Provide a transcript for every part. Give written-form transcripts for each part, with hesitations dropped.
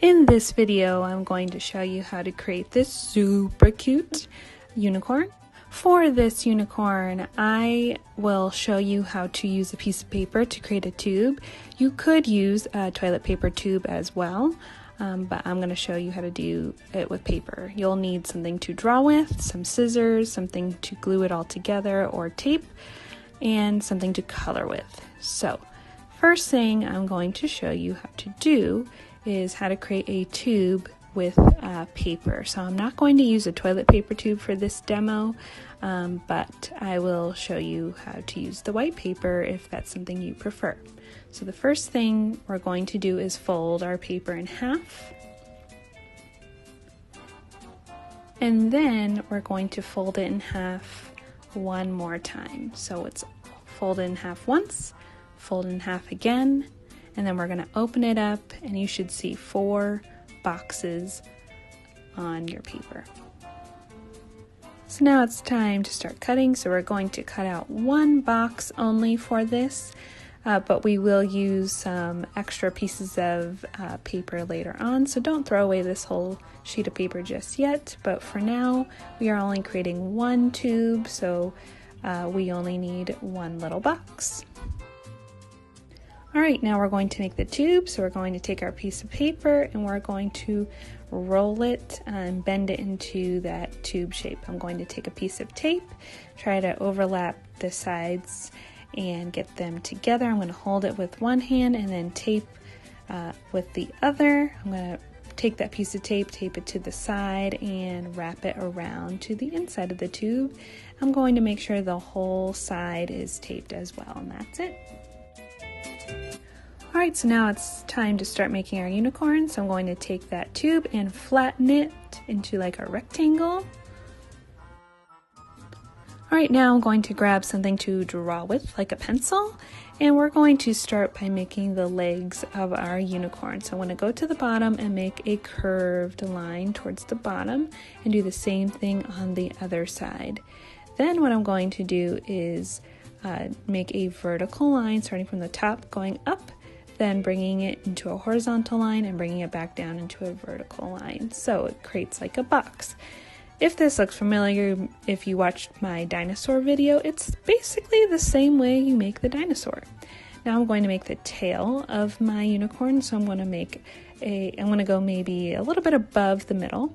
In this video, I'm going to show you how to create this super cute unicorn. For this unicorn, I will show you how to use a piece of paper to create a tube. You could use a toilet paper tube as well, but I'm going to show you how to do it with paper. You'll need something to draw with, some scissors, something to glue it all together, or tape, and something to color with. So, first thing I'm going to show you how to do is how to create a tube with paper. So I'm not going to use a toilet paper tube for this demo, but I will show you how to use the white paper if that's something you prefer. So the first thing we're going to do is fold our paper in half. And then we're going to fold it in half one more time. So it's folded in half once, fold in half again, and then we're going to open it up and you should see 4 boxes on your paper. So now it's time to start cutting. So we're going to cut out 1 box only for this, but we will use some extra pieces of paper later on. So don't throw away this whole sheet of paper just yet, but for now we are only creating 1 tube, so we only need 1 little box. Alright, now we're going to make the tube. So we're going to take our piece of paper and we're going to roll it and bend it into that tube shape. I'm going to take a piece of tape, try to overlap the sides and get them together. I'm going to hold it with one hand and then tape with the other. I'm going to take that piece of tape, tape it to the side, and wrap it around to the inside of the tube. I'm going to make sure the whole side is taped as well, and that's it. Alright, so now it's time to start making our unicorn. So I'm going to take that tube and flatten it into like a rectangle. Alright, now I'm going to grab something to draw with, like a pencil, and we're going to start by making the legs of our unicorn. So I'm going to go to the bottom and make a curved line towards the bottom and do the same thing on the other side. Then what I'm going to do is make a vertical line starting from the top going up, then bringing it into a horizontal line and bringing it back down into a vertical line. So it creates like a box. If this looks familiar, if you watched my dinosaur video, it's basically the same way you make the dinosaur. Now I'm going to make the tail of my unicorn. So I'm going to go maybe a little bit above the middle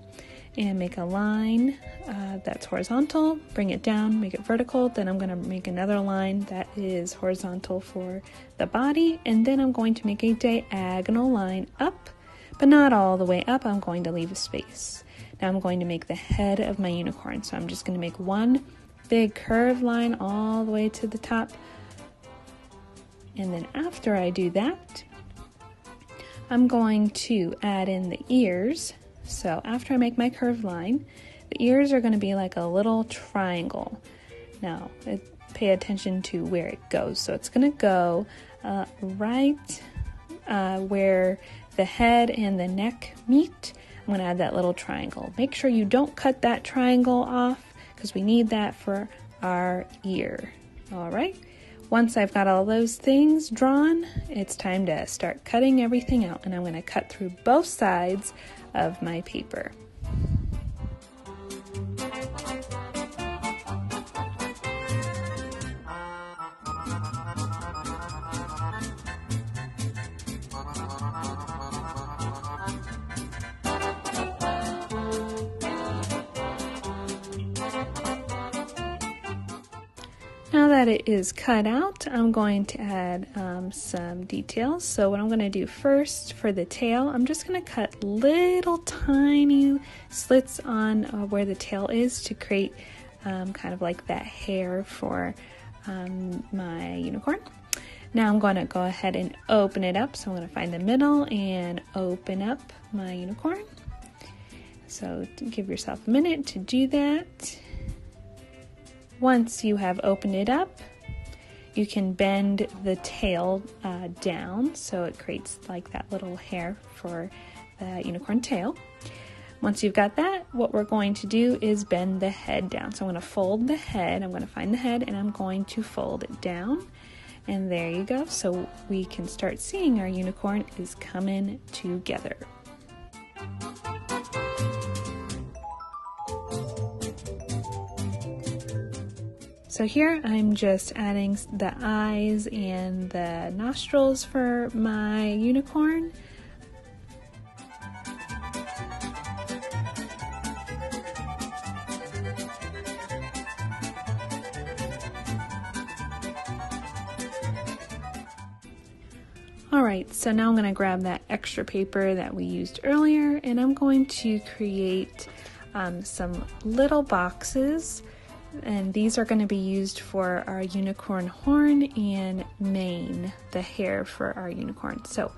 and make a line that's horizontal, bring it down, make it vertical. Then I'm going to make another line that is horizontal for the body, and then I'm going to make a diagonal line up, but not all the way up. I'm going to leave a space. Now I'm going to make the head of my unicorn. So I'm just going to make one big curved line all the way to the top. And then after I do that, I'm going to add in the ears. So after I make my curved line, the ears are going to be like a little triangle. Now, pay attention to where it goes. So it's going to go right where the head and the neck meet. I'm going to add that little triangle. Make sure you don't cut that triangle off because we need that for our ear. All right. Once I've got all those things drawn, it's time to start cutting everything out. And I'm going to cut through both sides of my paper. Now that it is cut out, I'm going to add some details. So what I'm going to do first for the tail, I'm just going to cut little tiny slits on where the tail is to create kind of like that hair for my unicorn. Now I'm going to go ahead and open it up. So I'm going to find the middle and open up my unicorn. So give yourself a minute to do that. Once you have opened it up, you can bend the tail down so it creates like that little hair for the unicorn tail. Once you've got that, what we're going to do is bend the head down. So I'm going to fold the head, I'm going to find the head, and I'm going to fold it down. And there you go. So we can start seeing our unicorn is coming together. So here I'm just adding the eyes and the nostrils for my unicorn. Alright, so now I'm going to grab that extra paper that we used earlier, and I'm going to create some little boxes, and these are going to be used for our unicorn horn and mane, the hair for our unicorn. So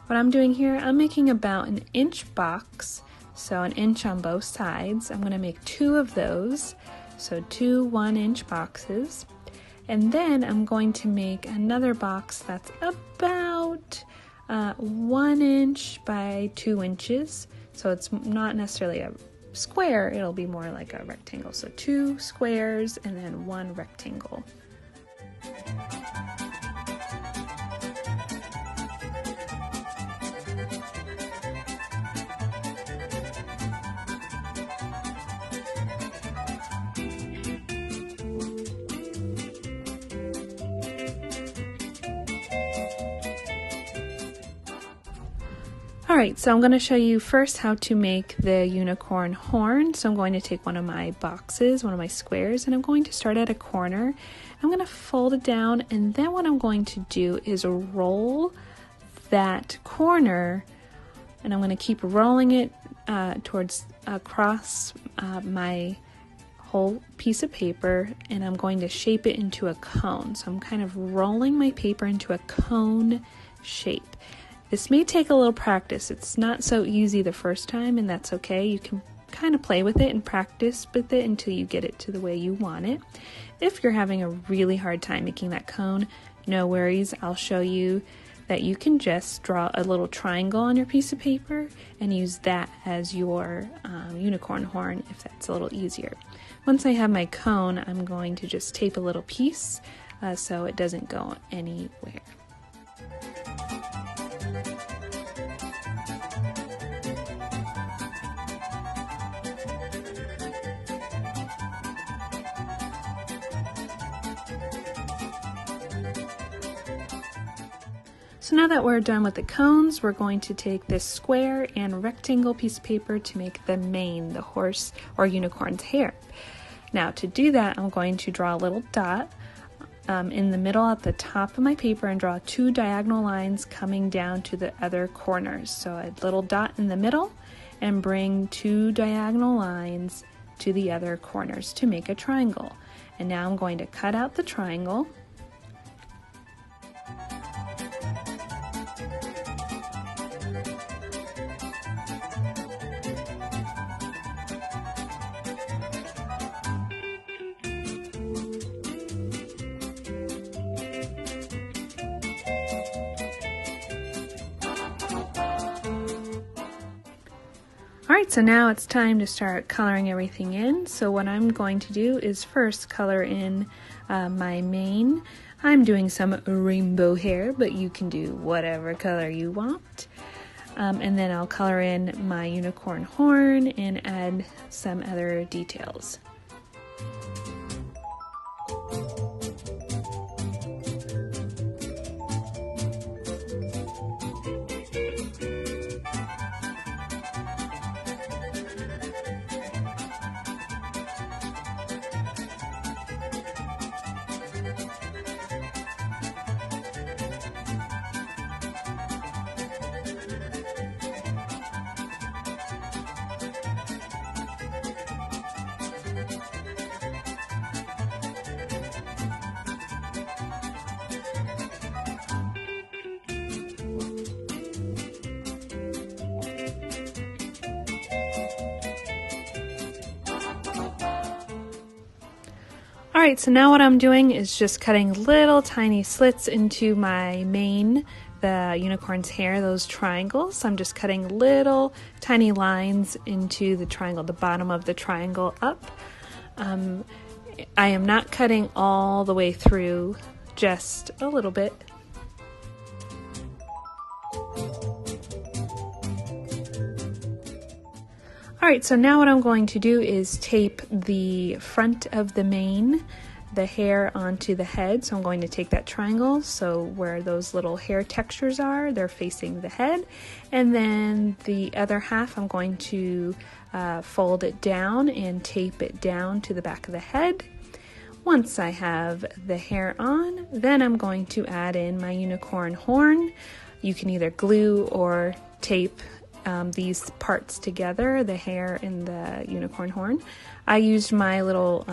what I'm doing here, I'm making about an inch box, so an inch on both sides. I'm going to make 2 of those, so 2 1-inch boxes. And then I'm going to make another box that's about 1 inch by 2 inches. So it's not necessarily a square, it'll be more like a rectangle. So 2 squares and then 1 rectangle. Alright, so I'm going to show you first how to make the unicorn horn. So I'm going to take one of my boxes, one of my squares, and I'm going to start at a corner. I'm going to fold it down, and then what I'm going to do is roll that corner, and I'm going to keep rolling it across my whole piece of paper, and I'm going to shape it into a cone. So I'm kind of rolling my paper into a cone shape. This may take a little practice. It's not so easy the first time, and that's okay. You can kind of play with it and practice with it until you get it to the way you want it. If you're having a really hard time making that cone, no worries. I'll show you that you can just draw a little triangle on your piece of paper and use that as your unicorn horn if that's a little easier. Once I have my cone, I'm going to just tape a little piece so it doesn't go anywhere. So now that we're done with the cones, we're going to take this square and rectangle piece of paper to make the mane, the horse or unicorn's hair. Now to do that, I'm going to draw a little dot in the middle at the top of my paper and draw 2 diagonal lines coming down to the other corners. So a little dot in the middle and bring 2 diagonal lines to the other corners to make a triangle. And now I'm going to cut out the triangle. Alright, so now it's time to start coloring everything in. So what I'm going to do is first color in my mane. I'm doing some rainbow hair, but you can do whatever color you want. And then I'll color in my unicorn horn and add some other details. Alright, so now what I'm doing is just cutting little tiny slits into my mane, the unicorn's hair, those triangles. So I'm just cutting little tiny lines into the triangle, the bottom of the triangle up. I am not cutting all the way through, just a little bit. Alright, so now what I'm going to do is tape the front of the mane, the hair onto the head, so I'm going to take that triangle, so where those little hair textures are, they're facing the head, and then the other half I'm going to fold it down and tape it down to the back of the head. Once I have the hair on, then I'm going to add in my unicorn horn. You can either glue or tape these parts together, the hair and the unicorn horn. I used my little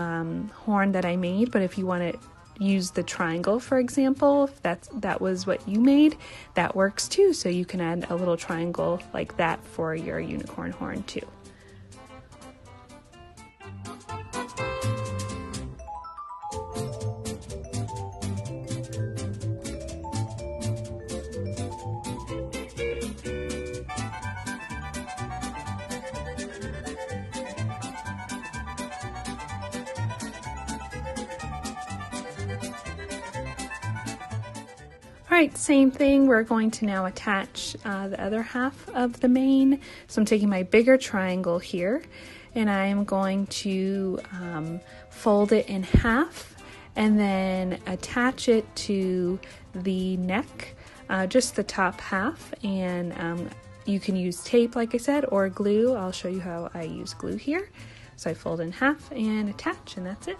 horn that I made, but if you want to use the triangle, for example, if that was what you made, that works too. So you can add a little triangle like that for your unicorn horn too. Alright, same thing, we're going to now attach the other half of the mane. So I'm taking my bigger triangle here and I am going to fold it in half and then attach it to the neck, just the top half, and you can use tape like I said or glue. I'll show you how I use glue here. So I fold in half and attach, and that's it.